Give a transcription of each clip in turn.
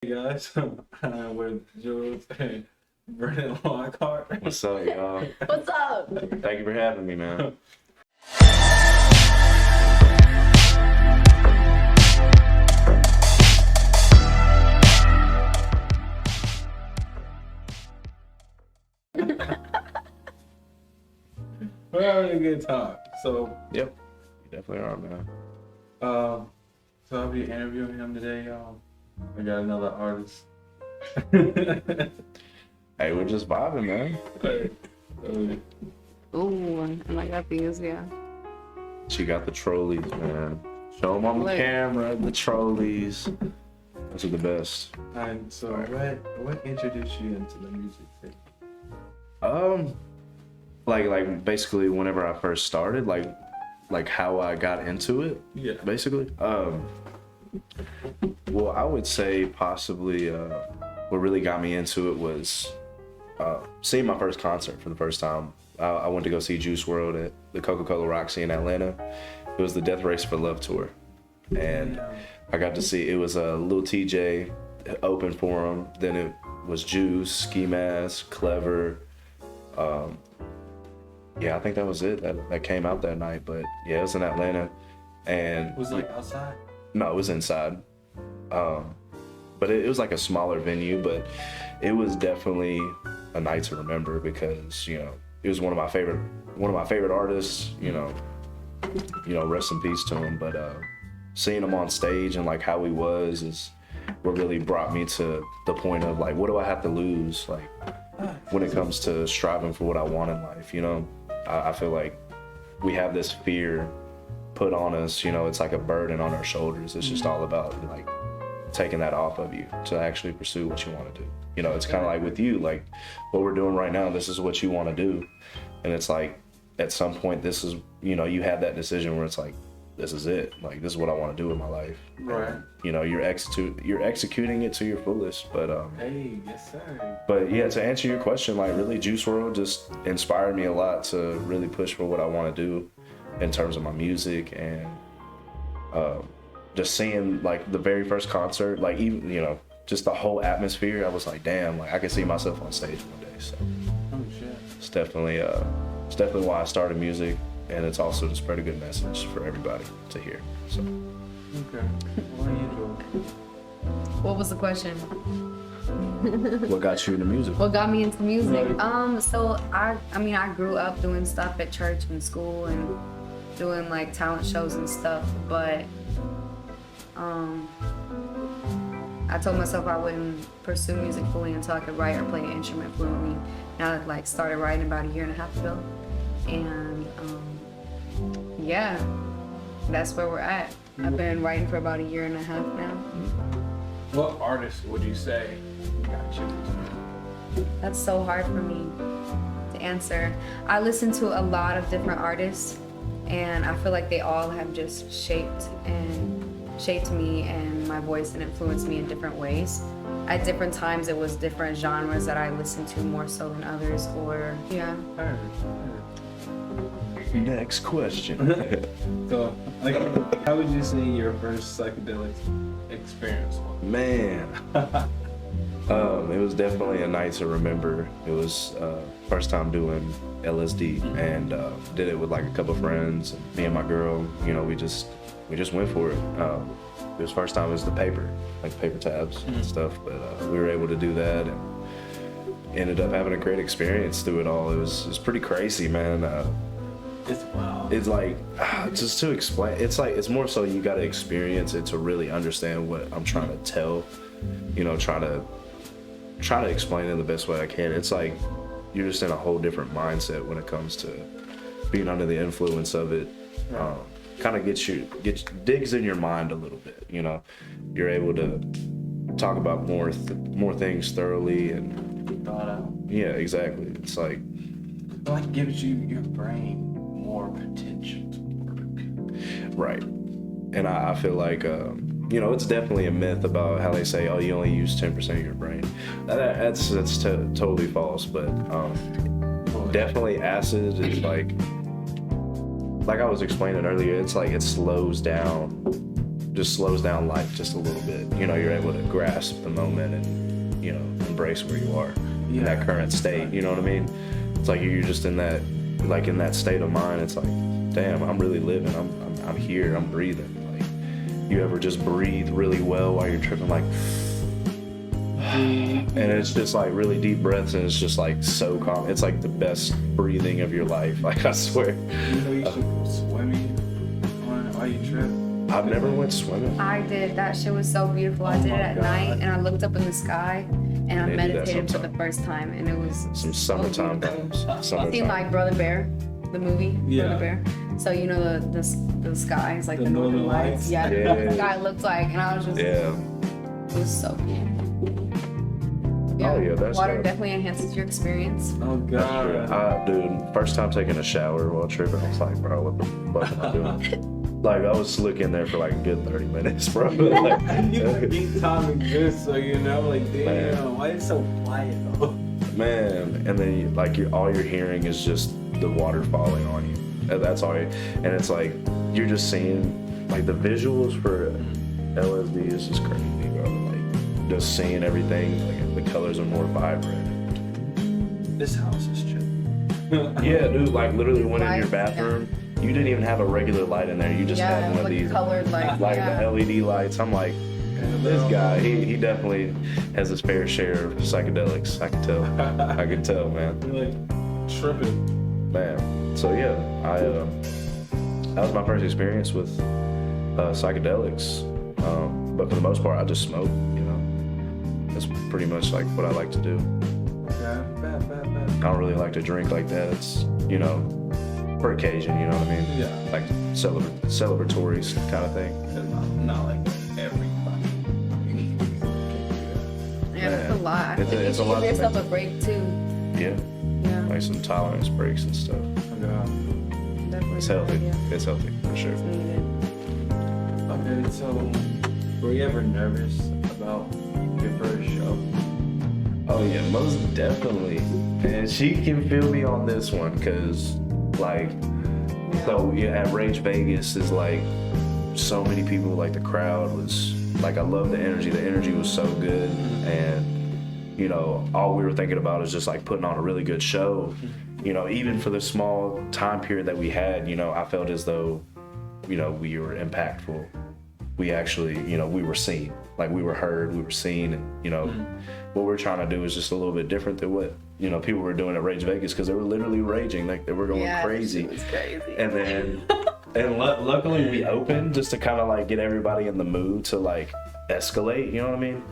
Hey guys, I'm with Jules and Brennan Lockhart. What's up, y'all? What's up? Thank you for having me, man. We're having a good time. So, Yep, you definitely are, man. so I'll be interviewing him today, y'all. I got another artist. Hey, we're just vibing, man. Ooh, I got these, yeah. She got the trolleys, man. Show them on the Look. camera, the trolleys. Those are the best. And so, what introduced you into the music thing? Like basically whenever I first started, like how I got into it. Yeah. Basically. Well, I would say possibly what really got me into it was seeing my first concert for the first time. I went to go see Juice WRLD at the Coca-Cola Roxy in Atlanta. It was the Death Race for Love tour, and I got to see, it was a Lil TJ open for him. Then it was Juice, Ski Mask, Clever. Yeah, I think that was it that came out that night. But yeah, it was in Atlanta, and Was it like outside? no, it was inside. But it was like a smaller venue, but it was definitely a night to remember because, you know, it was one of my favorite artists, you know, rest in peace to him. But seeing him on stage and like how he was is what really brought me to the point of like, what do I have to lose? Like when it comes to striving for what I want in life, you know, I feel like we have this fear put on us, you know, it's like a burden on our shoulders. It's just all about like taking that off of you to actually pursue what you want to do. You know, it's kind of like with you, like what we're doing right now, this is what you want to do. And it's like, at some point, this is, you know, you have that decision where it's like, this is it. Like, this is what I want to do with my life. Right. And, you know, you're executing it to your fullest. But, Hey, yes sir. but yeah, to answer your question, like really Juice WRLD just inspired me a lot to really push for what I want to do in terms of my music. And just seeing like the very first concert, like even, you know, just the whole atmosphere, I was like, damn, like I could see myself on stage one day. So Oh shit. it's definitely why I started music, and it's also to spread a good message for everybody to hear. So Okay. What are you doing? What was the question? what got you into music? What got me into music? Right. So I grew up doing stuff at church and school and doing like talent shows and stuff, but I told myself I wouldn't pursue music fully until I could write or play an instrument fluently. And I like started writing about a year and a half ago, and yeah, that's where we're at. I've been writing for about a year and a half now. What artist would you say got you into it? That's so hard for me to answer. I listen to a lot of different artists, and I feel like they all have just shaped me and my voice and influenced me in different ways. At different times, it was different genres that I listened to more so than others, or yeah. Heard. Next question. So, like, how would you say your first psychedelic experience was? Man, it was definitely a night to remember. It was first time doing LSD, and did it with like a couple friends. Me and my girl, you know, we just went for it. It was first time, it was the paper, like paper tabs and stuff, but we were able to do that and ended up having a great experience through it all. It was pretty crazy, man. It's wow. It's like, just to explain, it's like, it's more so you got to experience it to really understand what I'm trying to tell, you know, try to explain it the best way I can. It's like, you're just in a whole different mindset when it comes to being under the influence of it. Kind of digs in your mind a little bit, you know. You're able to talk about more things thoroughly and Thought out. yeah, exactly. It's like Gives you your brain more potential to work. right, and I feel like you know, it's definitely a myth about how they say, oh, you only use 10% of your brain. That's totally false, but definitely acid is like I was explaining earlier, it's like it slows down just slows down life just a little bit. You know, you're able to grasp the moment and, you know, embrace where you are in that current state. You know what I mean? It's like you're just in that, like in that state of mind. It's like, damn, I'm really living. I'm here. I'm breathing. Like, you ever just breathe really well while you're tripping, like, and it's just like really deep breaths, and it's just like so calm. It's like the best breathing of your life. Like, I swear. You know, you should go swimming while you trip. I've never went swimming. I did. That shit was so beautiful. I did it at night, and I looked up in the sky, and I They do that meditated for the sometime. first time, and it was Some summertime beautiful. vibes. You seen Summertime. like Brother Bear, the movie Yeah. Brother Bear? So you know the skies, like The the northern northern lights. lights? Yeah, Yeah. that's what the sky looked like, and I was just, Yeah. it was so cool. Oh, yeah, that's water dope. definitely enhances your experience. Oh god. Dude, first time taking a shower while tripping, I was like, bro, what the fuck am I doing? Like, I was slick in there for like a good 30 minutes, bro. Like, You like beat time and good, so you know, like, damn, Man. why is it so quiet though? man, and then all you're hearing is just the water falling on you. And that's all. And it's like you're just seeing like the visuals for LSD is just crazy, bro. Like just seeing everything, like the colors are more vibrant. This house is chill. Yeah, dude. Like literally went in your Lights, bathroom. You didn't even have a regular light in there. You just had one of like these colored lights. like yeah. the LED lights. I'm like, this guy, he definitely has his fair share of psychedelics. I can tell. I can tell, man. You're like tripping. Man. So yeah, that was my first experience with psychedelics. But for the most part, I just smoke. You know, that's pretty much like what I like to do. Okay, bad. I don't really like to drink like that. It's, you know, for occasion. You know what I mean? Yeah. Like celebratory kind of thing. Not like everybody. Yeah, that's a lot. I It's a- think it's a you should lot give to yourself a break too. Yeah, Yeah, like some tolerance breaks and stuff. definitely. It's healthy. Yeah, It's healthy for sure. it's needed. Okay, so were you ever nervous about your first show? Oh yeah, most definitely. And she can feel me on this one, cause like, so yeah, at Rage Vegas is like so many people. Like the crowd was like, I love the energy. The energy was so good, and you know, all we were thinking about is just like putting on a really good show. You know, even for the small time period that we had, you know, I felt as though, you know, we were impactful. We actually, you know, we were seen, like we were heard, we were seen, and you know, what we're trying to do is just a little bit different than what, you know, people were doing at Rage Vegas, because they were literally raging, like they were going crazy. It was crazy. And then, luckily we opened just to kind of like get everybody in the mood to like escalate, you know what I mean?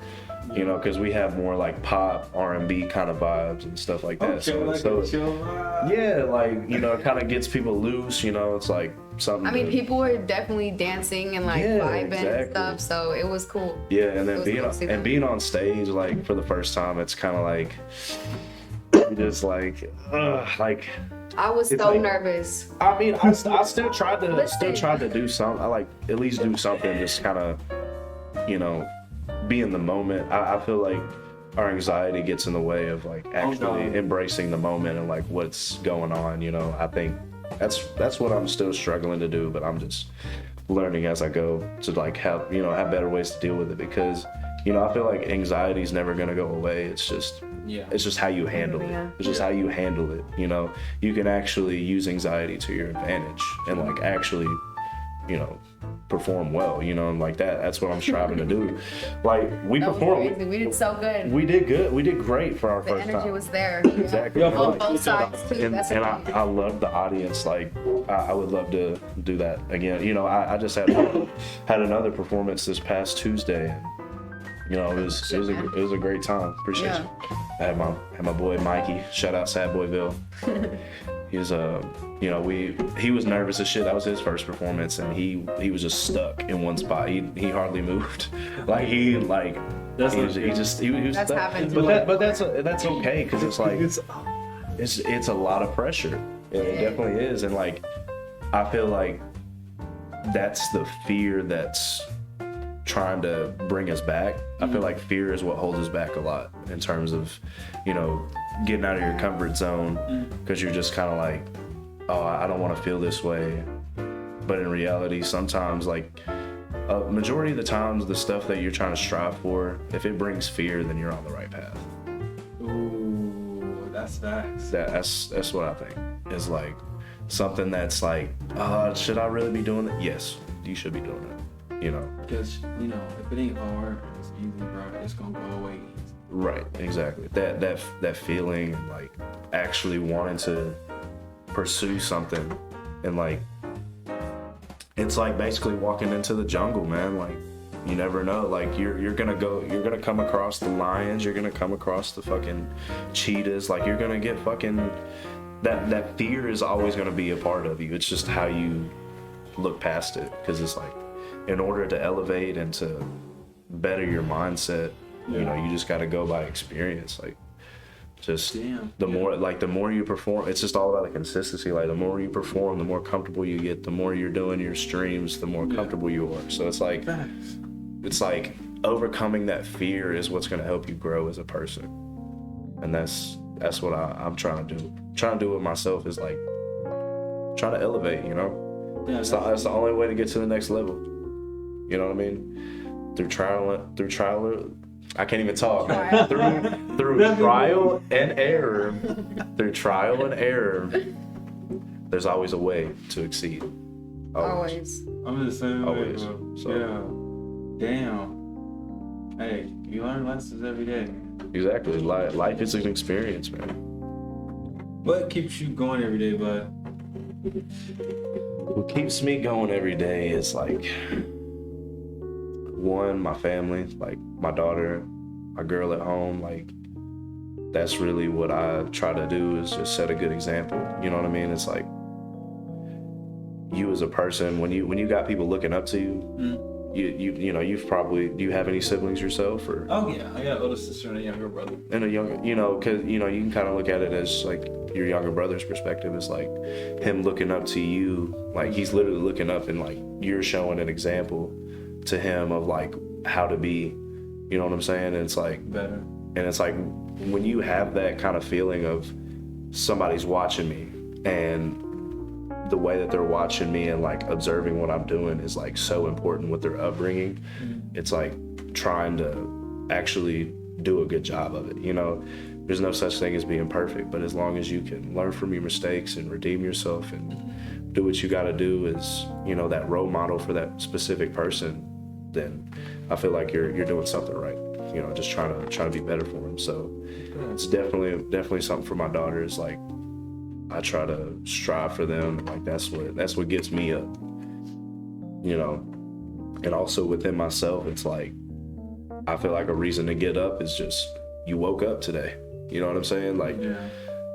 You know, because we have more like pop, R&B kind of vibes and stuff like that. Okay, like so a chill vibe. yeah, like, you know, it kind of gets people loose, you know, it's like something. I mean, to- people were definitely dancing and like Yeah, vibing and exactly. stuff, so it was cool. Yeah, and then It was cool to see that. being on stage like for the first time, it's kind of like you're just like, like. I was It's so like- nervous. I mean, I still tried to Listen. do something. I like at least do something, just kind of, you know, be in the moment. I feel like our anxiety gets in the way of like actually God. embracing the moment and like what's going on. You know, I think that's what I'm still struggling to do, but I'm just learning as I go to like have better ways to deal with it, because you know, I feel like anxiety is never gonna go away. It's just how you handle it. Yeah. It's just how you handle it. You know, you can actually use anxiety to your advantage and like actually, you know, perform well. You know, and like that's what I'm striving to do. Like we That was performed. crazy. We did so good. We did good. We did great for our The first energy time. was there. Exactly. Yeah, On both sides too. And That's the thing. I love the audience. Like I would love to do that again. You know, I just had another performance this past Tuesday, and you know, it was a great time. Appreciate Yeah. you. I had my boy Mikey. Shout out Sad Boyville. He's you know, he was nervous as shit. That was his first performance, and he was just stuck in one spot. He hardly moved. Like he was That's That's stuck. happened to me But that's okay, because it's like it's a lot of pressure. It definitely is, and like I feel like that's the fear that's trying to bring us back. I feel like fear is what holds us back a lot in terms of, you know, getting out of your comfort zone, because you're just kind of like, oh, I don't want to feel this way. But in reality, sometimes like Majority of the times, the stuff that you're trying to strive for, if it brings fear, then you're on the right path. Ooh, that's facts. That's what I think. Is like something that's like, should I really be doing that? Yes, you should be doing it. You know. Because if it ain't hard, it's easy, bro. It's gonna go away easy. Right. Exactly. That feeling, like actually wanting to pursue something, and like it's like basically walking into the jungle, man. Like you never know. Like you're gonna come across the lions. You're gonna come across the fucking cheetahs. Like you're gonna get fucking that fear is always gonna be a part of you. It's just how you look past it, because it's like in order to elevate and to better your mindset, you just got to go by experience. Like just the more you perform, it's just all about the consistency. Like the more you perform, the more comfortable you get. The more you're doing your streams, the more comfortable you are. So it's like overcoming that fear is what's going to help you grow as a person. And that's what I'm trying to do. Trying to do it myself is like trying to elevate, that's the only way to get to the next level. You know what I mean? Through trial, I can't even talk. through trial and error. Through trial and error, there's always a way to exceed. Always. I'm the same way, Always. bro. So. Yeah. Damn. Hey, you learn lessons every day. Exactly. Life is an experience, man. What keeps you going every day, bud? What keeps me going every day is like, one, my family, like my daughter, my girl at home. Like that's really what I try to do, is just set a good example. You know what I mean? It's like you as a person, when you got people looking up to you, do you have any siblings yourself? Or Oh yeah, I got an older sister and a younger brother. And a younger, because you can kind of look at it as like your younger brother's perspective is like him looking up to you. Like he's literally looking up, and like you're showing an example to him of like how to be. You know what I'm saying? And it's like better. And it's like when you have that kind of feeling of somebody's watching me, and the way that they're watching me and like observing what I'm doing is like so important with their upbringing. It's like trying to actually do a good job of it. There's no such thing as being perfect, but as long as you can learn from your mistakes and redeem yourself and do what you got to do as that role model for that specific person, then I feel like you're doing something right. Just trying to be better for them. So it's definitely something for my daughter. Is like I try to strive for them. Like that's what gets me up. And also within myself, it's like I feel like a reason to get up is just you woke up today. You know what I'm saying? Like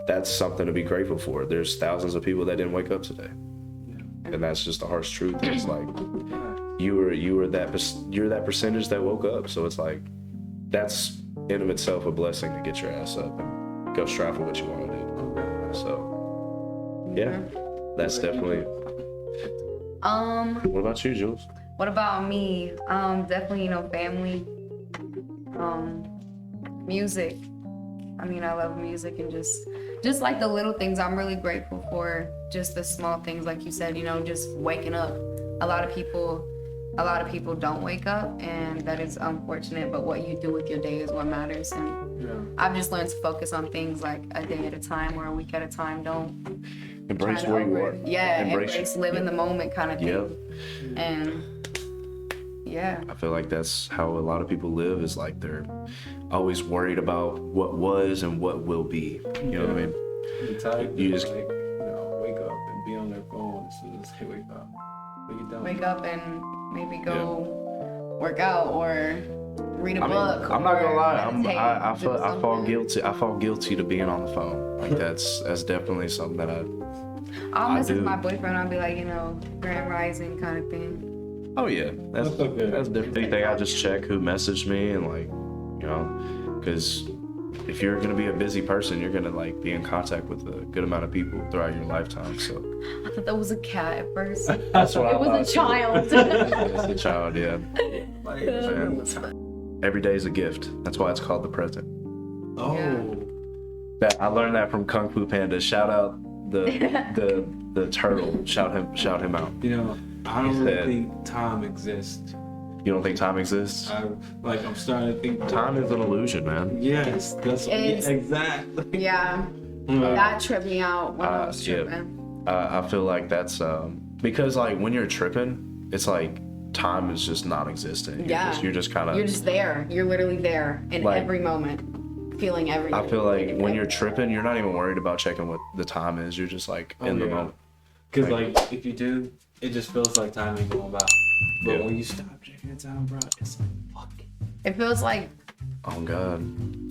that's something to be grateful for. There's thousands of people that didn't wake up today, and that's just the harsh truth. It's like you're that percentage that woke up. So it's like that's in of itself a blessing to get your ass up and go strive for what you want to do. So yeah, that's definitely. What about you, Jules? What about me? Definitely, family. Music. I love music, and just like the little things. I'm really grateful for just the small things, like you said, just waking up. A lot of people don't wake up, and that is unfortunate, but what you do with your day is what matters. And I've just learned to focus on things like a day at a time or a week at a time. Don't embrace where you are. Yeah, embrace live in the moment kind of thing. Yeah. And yeah, I feel like that's how a lot of people live, is like they're always worried about what was and what will be. You know what I mean? The type you just wake up and be on their phone as soon as they wake up. But you don't. Wake up and maybe go work out or read a book. I'm not gonna lie. I meditate, fall guilty. I fall guilty to being on the phone. Like that's definitely something that I'll message my boyfriend. I'll be like, Grand Rising kind of thing. Oh yeah, that's okay. That's different. Anything, I just check who messaged me and like, because if you're gonna be a busy person, you're gonna like be in contact with a good amount of people throughout your lifetime. So I thought that was a cat at first. that's what it was a child. It's a child, yeah. Every day is a gift. That's why it's called the present. Oh. Yeah. I learned that from Kung Fu Panda. Shout out the turtle. Shout him out. I don't really think time exists You don't think time exists? I'm starting to think Time is an illusion, man. Yes, that's exactly. Yeah, that tripped me out when I was Yeah. tripping. I feel like that's because like when you're tripping, it's like time is just non-existent. You're just kind of. You're just there. You're literally there in Like, every moment, feeling everything. I feel like when you're tripping, you're not even worried about checking what the time is. You're just like in the moment. Because like if you do, it just feels like time ain't going by. But when you stop checking the time, bro, it's like fuck it. It feels like Oh God,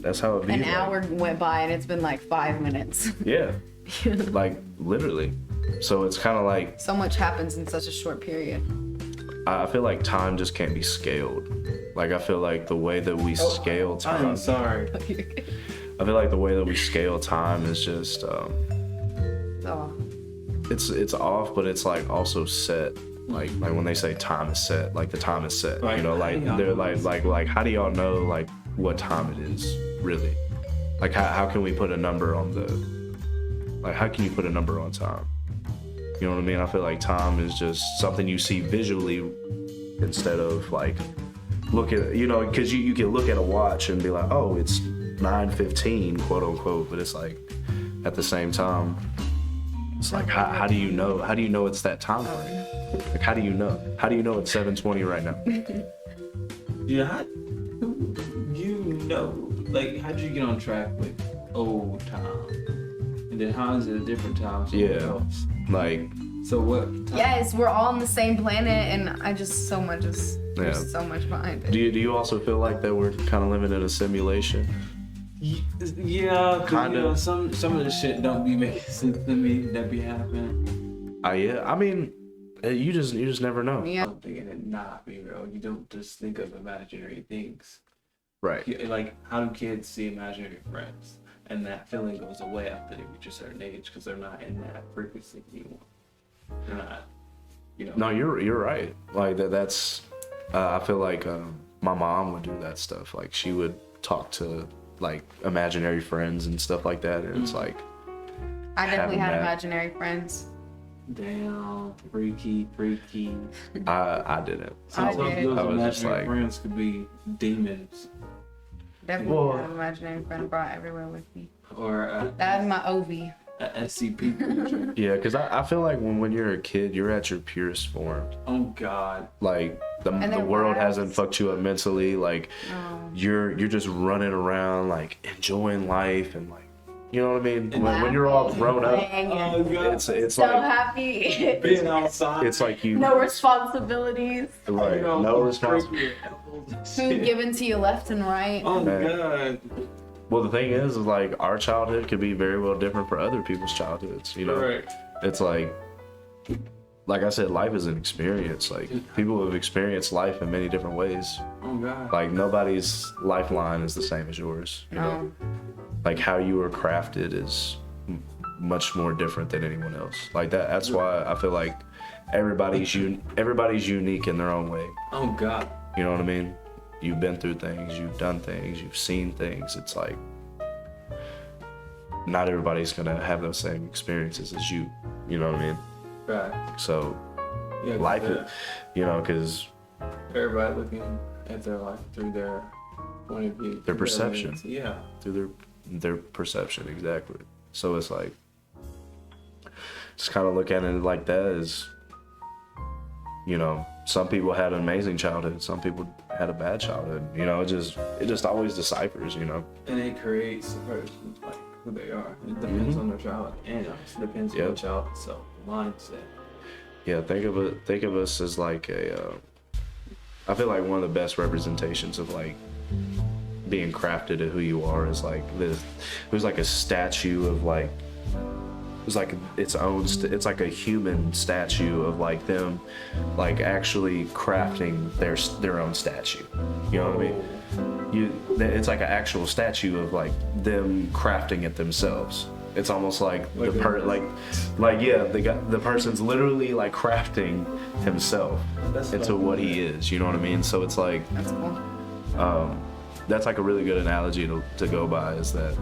that's how it be. an like. hour went by and it's been like 5 minutes. Yeah, like literally. So it's kind of like So much happens in such a short period. I feel like time just can't be scaled. Like I feel like the way that we scale time. I'm sorry. I feel like the way that we scale time is just Oh. it's off, but it's like also set. Like when they say time is set, like the time is set. Like, you know, like they're like how do y'all know like what time it is really? Like how can we put a number on how can you put a number on time? You know what I mean? I feel like time is just something you see visually instead of like look at, you know, because you can look at a watch and be like, oh, it's 9:15, quote unquote, but it's like at the same time, it's like how do you know? How do you know it's that time frame? Like how do you know? How do you know it's 7:20 right now? Yeah, you know, like how'd you get on track with old time? And then how is it a different time? Else? Like so what? Yes, we're all on the same planet, and I just so much there's so much behind it. do you also feel like that we're kind of living in a simulation? Yeah, kind of. You know, some of the shit don't be making sense to me that be happening. Yeah, I mean, you just never know. Yeah. I'm thinking it not be real. You don't just think of imaginary things. Right. Like, how do kids see imaginary friends? And that feeling goes away after they reach a certain age because they're not in that frequency anymore. They're not, you know. No, you're right. Like that's. I feel like my mom would do that stuff. Like she would talk to like imaginary friends and stuff like that, and it's like. I definitely had that. imaginary friends. Damn, freaky. I didn't. I Sometimes did. those I was just imaginary like- friends could be demons Definitely Well- had an imaginary friend brought everywhere with me. or That was my OV. a SCP creature. Yeah, because I feel like when you're a kid, you're at your purest form. Oh God. Like the they're world wild. hasn't fucked you up mentally. Like you're just running around, like enjoying life and like, you know what I mean? When you're all grown up, Oh God. it's so like happy. Being outside. it's like you No responsibilities. right, You know, no responsibility. freaky animals and Food shit. given to you left and right. Oh Man. God. Well, the thing is like our childhood could be very well different for other people's childhoods. You know, Right. it's like I said, life is an experience. Like people have experienced life in many different ways. Oh God. Like nobody's lifeline is the same as yours. You know? Like how you were crafted is much more different than anyone else. Like that's why I feel like everybody's unique in their own way. Oh God. You know what I mean? You've been through things, you've done things, you've seen things. It's like not everybody's gonna have those same experiences as you. You know what I mean? Right. So Yeah. life, you know, because everybody looking at their life through their point of view. Their perception. lens. Yeah. through their perception, exactly. So it's like just kind of look at it like that as, you know, some people had an amazing childhood, some people had a bad childhood. You know, it just always deciphers, you know. And it creates the person like who they are. It depends on their child, and it depends on the child itself, mindset. Yeah, think of us as like I feel like one of the best representations of like being crafted at who you are is like this. It was like a statue of like. It was like its own. It's like a human statue of like them, like actually crafting their own statue. You know what I mean? It's like an actual statue of like them crafting it themselves. It's almost like the person's literally like crafting himself into what he is. You know what I mean? So it's like That's cool. that's like a really good analogy to go by is that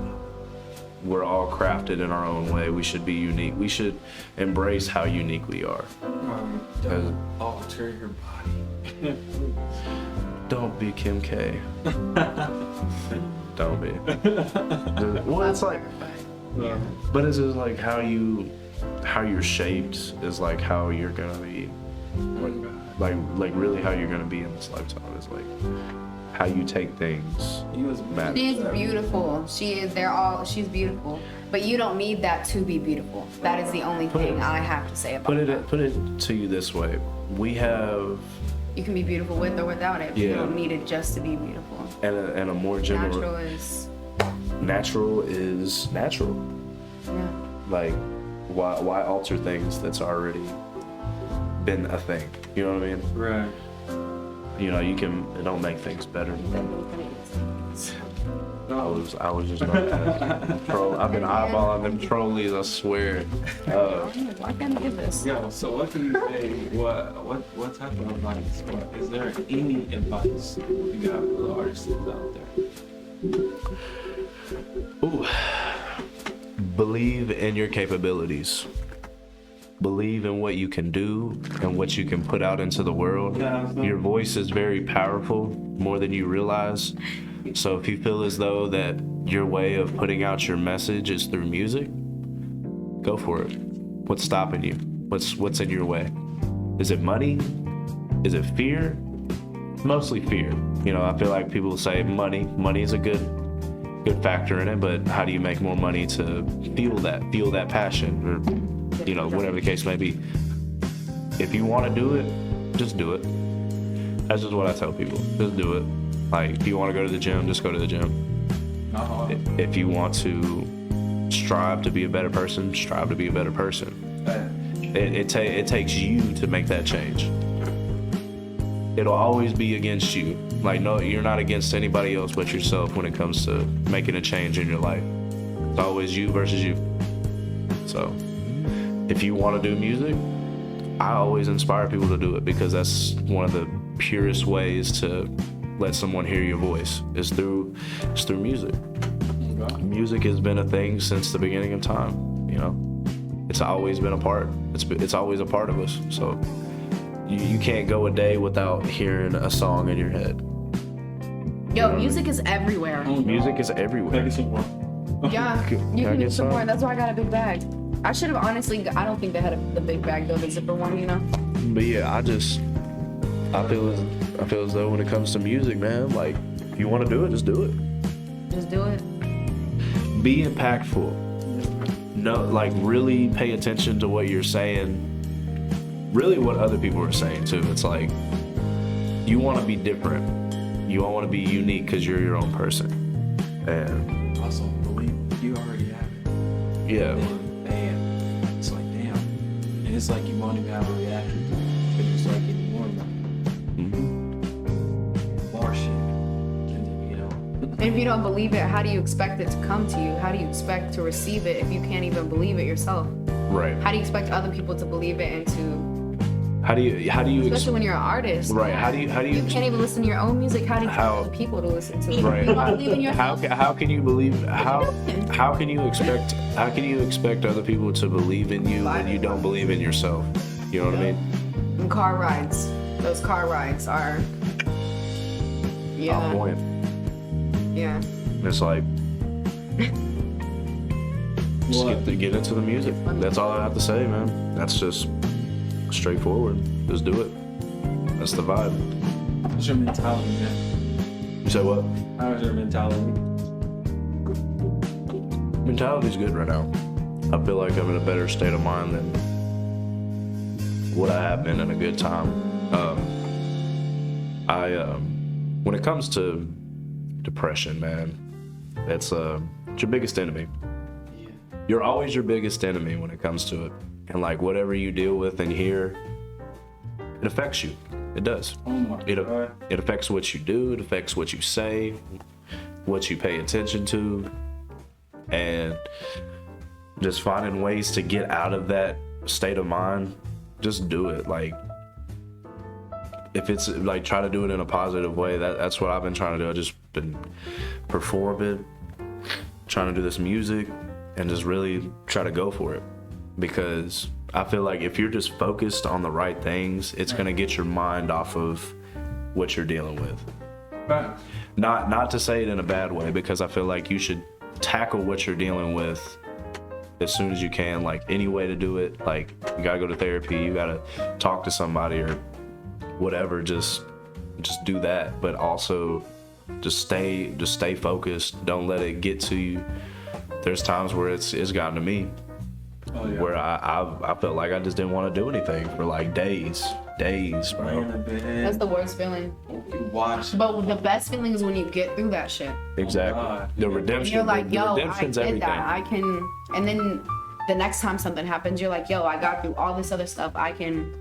we're all crafted in our own way. We should be unique. We should embrace how unique we are. Don't alter your body. Don't be Kim K. Don't be. Well, it's like, but it's just like how you're shaped is like how you're gonna be. Like really how you're gonna be in this lifetime is like how you take things. She is beautiful. She's beautiful. But you don't need that to be beautiful. That is the only thing I have to say about that. Put it to you this way. You can be beautiful with or without it. But you don't need it just to be beautiful. And a more general. Natural is natural. Yeah. Like, why alter things that's already been a thing? You know what I mean? Right. You know, it don't make things better. I was just not troll. I've been eyeballing them trolleys, I swear. Why can't I get this? Yeah, so what can you say? What type of advice? Is there any advice you got for the artists out there? Ooh. Believe in your capabilities. Believe in what you can do and what you can put out into the world. Your voice is very powerful, more than you realize. So if you feel as though that your way of putting out your message is through music, go for it. What's stopping you? What's in your way? Is it money? Is it fear? Mostly fear. You know, I feel like people say money. Money is a good factor in it, but how do you make more money to feel that passion, or you know, whatever the case may be. If you want to do it, just do it. That's just what I tell people. Just do it. Like, if you want to go to the gym, just go to the gym. If you want to strive to be a better person, strive to be a better person. It takes you to make that change. It'll always be against you. Like, no, you're not against anybody else but yourself when it comes to making a change in your life. It's always you versus you. So, if you want to do music, I always inspire people to do it because that's one of the purest ways to let someone hear your voice is through music. Music has been a thing since the beginning of time. You know, it's always been a part. It's always a part of us. So you can't go a day without hearing a song in your head. Yo, music is everywhere. Music is everywhere. Yeah, you can get some more. That's why I got a big bag. I should have honestly. I don't think they had the big bag though, the zipper one, you know. But yeah, I feel as though when it comes to music, man, like if you want to do it, just do it. Just do it. Be impactful. No, like really pay attention to what you're saying. Really, what other people are saying too. It's like you want to be different. You all want to be unique because you're your own person. And also believe you already have it. Yeah. And it's like damn, and it's like you won't even have a reaction to it. But it's like anymore. More shit. And, you know. And if you don't believe it, how do you expect it to come to you? How do you expect to receive it if you can't even believe it yourself? Right. How do you expect other people to believe it and to? How do you especially when you're an artist? Right. How do you you can't even listen to your own music. How do you expect other people to listen to it? Right. You don't believe in yourself. How can you believe how can you expect other people to believe in you when you don't believe in yourself? You know what I mean? And car rides. Those car rides are on point. Yeah. It's like just get into the music. That's all I have to say, man. That's just straightforward. Just do it. That's the vibe. What's your mentality, man? You said what? How's your mentality? Mentality's good right now. I feel like I'm in a better state of mind than what I have been in a good time. When it comes to depression, man, it's your biggest enemy. Yeah. You're always your biggest enemy when it comes to it. And like whatever you deal with and hear, it affects you. It does. Oh my God. It affects what you do. It affects what you say, what you pay attention to, and just finding ways to get out of that state of mind. Just do it. Like if it's like try to do it in a positive way. That's what I've been trying to do. I've just been performing trying to do this music and just really try to go for it. Because I feel like if you're just focused on the right things, it's going to get your mind off of what you're dealing with. Right. Not to say it in a bad way, because I feel like you should tackle what you're dealing with as soon as you can. Like, any way to do it, like, you gotta go to therapy, you gotta talk to somebody or whatever, just do that. But also just stay focused. Don't let it get to you. There's times where it's gotten to me. Oh, yeah. Where I felt like I just didn't want to do anything for like days, bro. That's the worst feeling. Watch. But the best feeling is when you get through that shit. Exactly. The redemption. You're like, yo, redemption's I did everything. that. I can. And then the next time something happens, you're like, yo, I got through all this other stuff. I can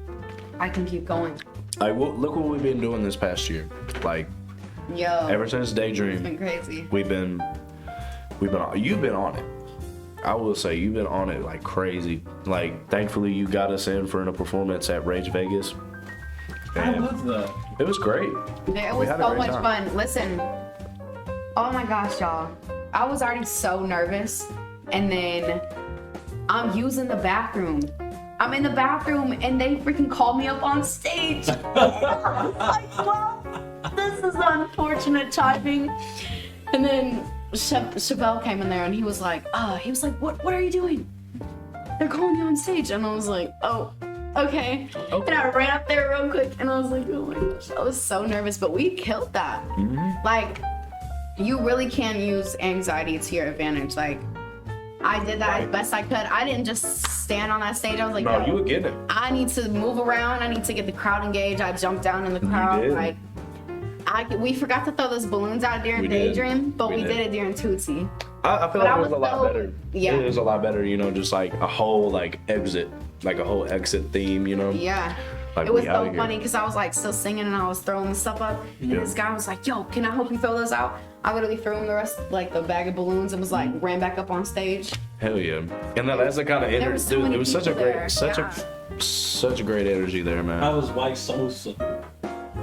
keep going. Like, look what we've been doing this past year. Like, yo. Ever since Daydream, It's been crazy. You've been on it. I will say you've been on it like crazy. Like, thankfully you got us in for a performance at Rage Vegas. How was that? It was great. It was so much fun. Listen, oh my gosh, y'all. I was already so nervous, and then I'm using the bathroom. I'm in the bathroom, and they freaking called me up on stage. I was like, well, this is unfortunate timing. And then Chevelle came in there, and he was like, what are you doing? They're calling you on stage. And I was like, oh, okay. And I ran up there real quick, and I was like, oh my gosh, I was so nervous, but we killed that. Mm-hmm. Like, you really can use anxiety to your advantage. Like, I did that as best I could. I didn't just stand on that stage. I was like, no, you were getting it. I need to move around. I need to get the crowd engaged. I jumped down in the crowd. You did. Like, we forgot to throw those balloons out during Daydream, but we did it during Tootsie. I feel like it was a lot better. Yeah. It was a lot better, just like a whole exit theme, Yeah. Like, it was so funny because I was like still singing and I was throwing the stuff up. And this guy was like, yo, can I help you throw those out? I literally threw him the rest, like the bag of balloons, and was like, ran back up on stage. Hell yeah. And that's the kind of energy. So it was such a great, there. such a great energy there, man. I was White Sosa.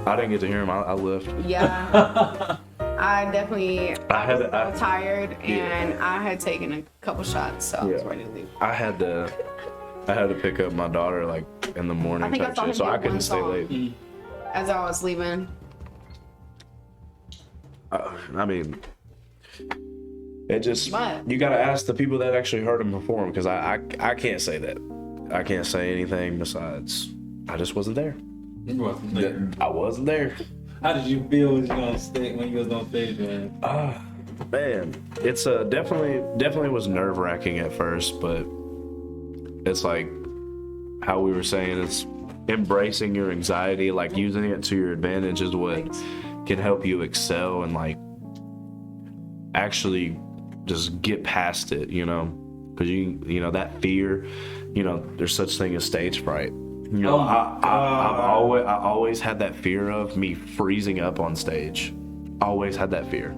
I didn't get to hear him. I left. Yeah. I was tired, and Yeah. I had taken a couple shots, so I was ready to leave. I had to pick up my daughter like in the morning type shit, so I couldn't stay late. As I was leaving. I mean, it just What? You gotta ask the people that actually heard him perform, because I can't say that. I can't say anything besides I just wasn't there. You wasn't there. I wasn't there. How did you feel when you was on stage, man? Man, it's definitely was nerve-wracking at first, but it's like how we were saying, it's embracing your anxiety, like using it to your advantage is what can help you excel and like actually just get past it, because you know that fear, there's such thing as stage fright. I always had that fear of me freezing up on stage. Always had that fear.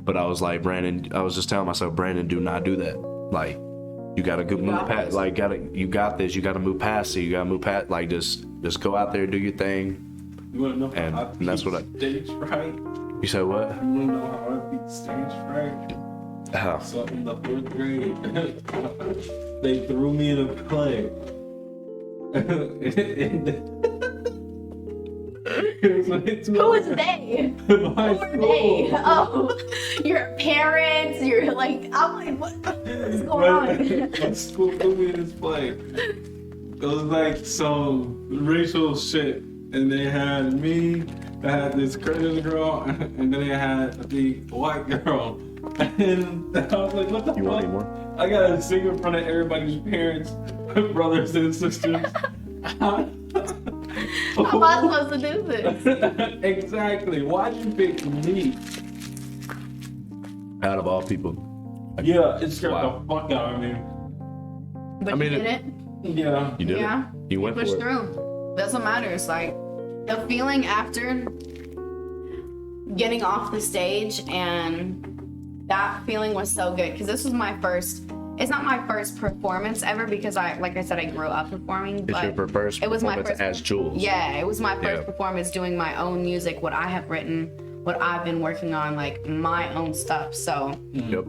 But I was like, Brandon, I was just telling myself, Brandon, do not do that. Like, you gotta move past. Like, you got this. You gotta move past it. You gotta move past. Like, just go out there, do your thing. You wanna know and that's what stage fright? You said what? You wanna know how I beat stage fright? How? So in the 4th grade, they threw me in a play. Who is they? Who are they? Oh, your parents. You're like, I'm like, what's going on? My school threw me in this play. It was like some racial shit, and they had me. They had this Kurdish girl, and then they had the white girl. And I was like, what the You want any fuck? more? I gotta sing in front of everybody's parents, brothers and sisters. How am I supposed to do this? Exactly. Why'd you pick me? Out of all people. Yeah, it scared the fuck out of me. But you did it? Yeah. You did Yeah. it. You went for Pushed it. through. Doesn't matter. It's like the feeling after getting off the stage, and that feeling was so good because this was my first. It's not my first performance ever because like I said, I grew up performing. It's but your first it was my performance first as Jules. Yeah, it was my first performance doing my own music, what I have written, what I've been working on, like my own stuff. So Yep.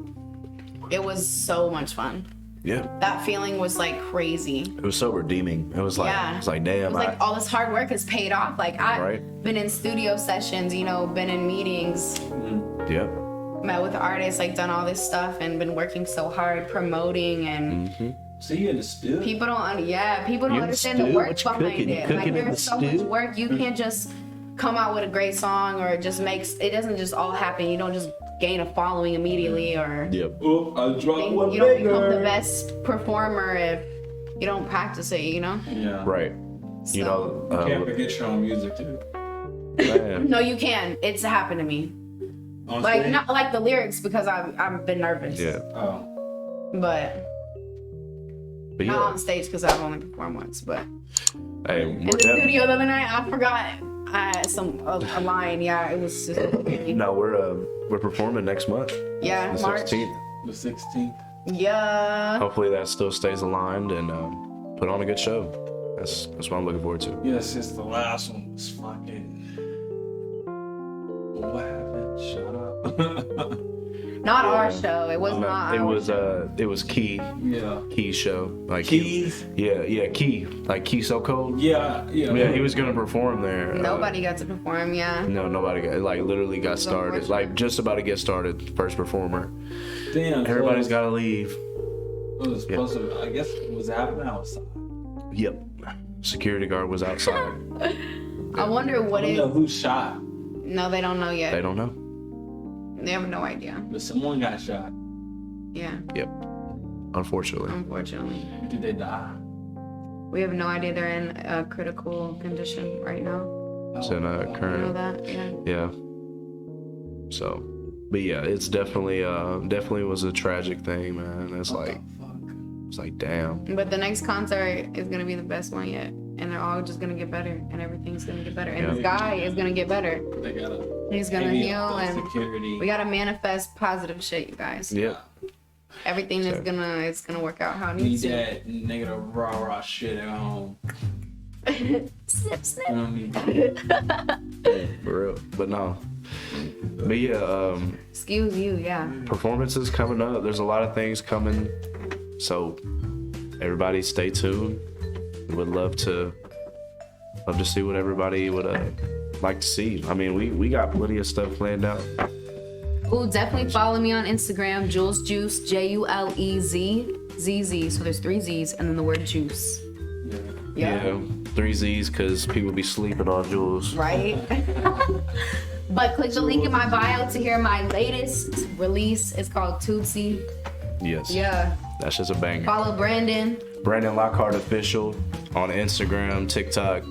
it was so much fun. Yeah. That feeling was like crazy. It was so redeeming. It was like, Yeah. it's like, It damn. was like all this hard work has paid off. Like I've Right. been in studio sessions, you know, been in meetings, Yep. met with artists, like done all this stuff and been working so hard promoting and So you in the studio? people don't You in the understand the stew? work What you behind cooking? You it. cooking Like in the there's so much stew? work. You can't just come out with a great song or it just makes it doesn't just all happen. You don't just gain a following immediately or Yep. Oh, I dropped one you don't become the bigger. best performer if you don't practice it, you know? Yeah. Right. So, You know, You can't forget your own music too. man. no, you can. It's happened to me. On Like stage? not like the lyrics because I've been nervous. Yeah. Oh. But But not yeah. on stage because I've only performed once. But Hey, in we're the def- studio the other night, I forgot a line. Yeah, it was just No, we're performing next month. yeah The March. 16th. The 16th. Yeah. Hopefully that still stays aligned and put on a good show. That's what I'm looking forward to. Yes, it's the last one was fucking. What happened? Shut up. Not our show. It was not. It our was show. it was Yeah. Key's show. Like Keys? Yeah, Key. Like Key So Cold. Yeah. Yeah, he was gonna perform there. Nobody got to perform. Yeah. No, nobody got literally got started. unfortunate. Like just about to get started. First performer. Damn. Everybody's got to leave. It was supposed to. I guess it was happening outside. Yep. Security guard was outside. I wonder what I don't it. know who shot, No, they don't know They yet. don't know. They have no idea. but someone got shot. Yeah. Yep. Unfortunately. Unfortunately, Did they die? we have no idea. They're in a critical condition right now. It's in a You know current. that? Yeah. Yeah. So, but yeah, it's definitely was a tragic thing, man. It's What like the fuck? it's like damn. But the next concert is gonna be the best one yet, and they're all just gonna get better, and everything's gonna get better, and Yeah. this guy is gonna get better. They gotta. He's gonna maybe heal, up the and security. we gotta manifest positive shit, you guys. Yeah. Everything is Sure. gonna work out how it Need needs to. that negative rah shit at home. Snip, snip. You know what I mean? For real. But no. But yeah, Excuse you, yeah. performances coming up. There's a lot of things coming. So everybody stay tuned. Would love to see what everybody would like to see. I mean, we got plenty of stuff planned out. Ooh, definitely follow me on Instagram, Jules Juice, JULEZ. So there's 3 Z's and then the word juice. Yeah. 3 Z's because people be sleeping on Jules. Right? But click the link in my bio to hear my latest release. It's called Tootsie. Yes. Yeah. That's just a banger. Follow Brandon. Brandon Lockheart Official on Instagram, TikTok.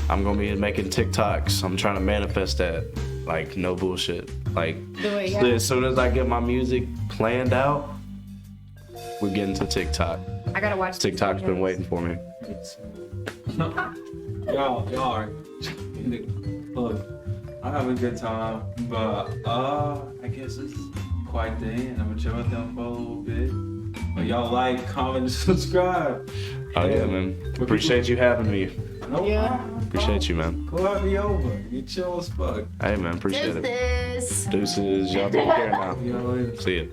I'm gonna be making TikToks. I'm trying to manifest that. Like no bullshit. Like Do it, yeah. as soon as I get my music planned out, we're getting to TikTok. I gotta watch TikTok's been waiting for me. y'all are. Look, I have a good time, but I guess it's quite the end. I'm gonna chill with them for a little bit. But y'all like, comment, and subscribe. Oh yeah, man. Appreciate you having me. No Yeah. problem. Appreciate you, man. Go have me over. You chill as fuck. Hey man, appreciate it. Deuces. Deuces, y'all take care now. You know what I mean? See ya.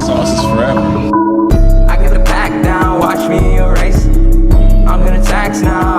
Sauce is forever. I got the back down, watch me erase. I'm gonna tax now.